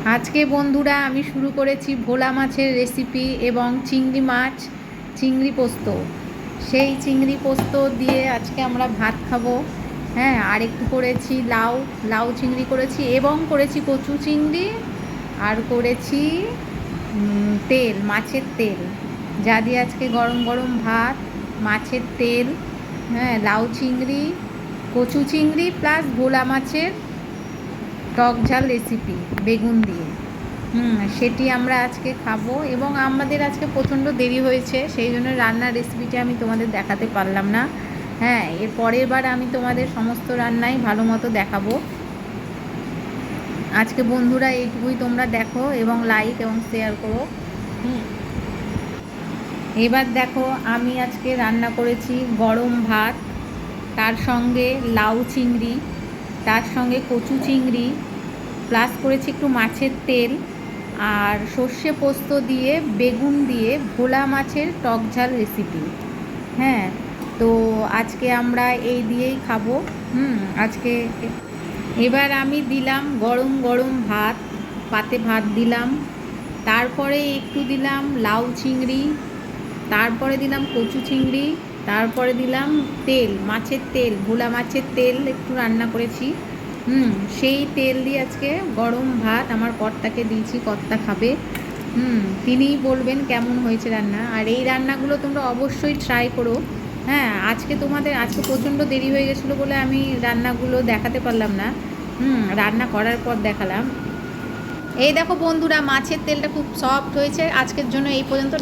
আজকে বন্ধুরা আমি শুরু করেছি ভোলা মাছের রেসিপি এবং চিংড়ি মাছ চিংড়ি পোস্ত। সেই চিংড়ি পোস্ত দিয়ে আজকে আমরা ভাত খাবো। হ্যাঁ, আর একটু করেছি লাউ লাউ চিংড়ি করেছি এবং করেছি কচু চিংড়ি আর করেছি তেল, মাছের তেল, যা দিয়ে আজকে গরম গরম ভাত, মাছের তেল, হ্যাঁ, লাউ চিংড়ি, কচু চিংড়ি প্লাস ভোলা মাছের টক ঝাল রেসিপি বেগুন দিয়ে। সেটি আমরা আজকে খাবো এবং আমাদের আজকে প্রচণ্ড দেরি হয়েছে, সেই জন্য রান্নার রেসিপিটা আমি তোমাদের দেখাতে পারলাম না। হ্যাঁ, এর পরের বার আমি তোমাদের সমস্ত রান্নাই ভালো মতো দেখাবো। আজকে বন্ধুরা এইটুকুই, তোমরা দেখো এবং লাইক এবং শেয়ার করো। এবার দেখো, আমি আজকে রান্না করেছি গরম ভাত, তার সঙ্গে লাউ চিংড়ি, তার সঙ্গে কচু চিংড়ি, প্লাস করেছি একটু মাছের তেল আর সর্ষে পোস্ত দিয়ে বেগুন দিয়ে ভোলা মাছের টক ঝাল রেসিপি। হ্যাঁ, তো আজকে আমরা এই দিয়েই খাবো। আজকে এবার আমি দিলাম গরম গরম ভাত, পাতে ভাত দিলাম, তারপরে একটু দিলাম লাউ চিংড়ি, তারপরে দিলাম কচু চিংড়ি, তারপরে দিলাম তেল, মাছের তেল, ভোলা মাছের তেল একটু রান্না করেছি। সেই তেল দিয়ে আজকে গরম ভাত আমার কর্তাকে দিয়েছি, কর্তা খাবে। তিনিই বলবেন কেমন হয়েছে রান্না। আর এই রান্নাগুলো তোমরা অবশ্যই ট্রাই করো। হ্যাঁ, আজকে প্রচণ্ড দেরি হয়ে গেছিলো বলে আমি রান্নাগুলো দেখাতে পারলাম না। রান্না করার পর দেখালাম। এই দেখো বন্ধুরা, মাছের তেলটা খুব সফট হয়েছে। আজকের জন্য এই পর্যন্ত।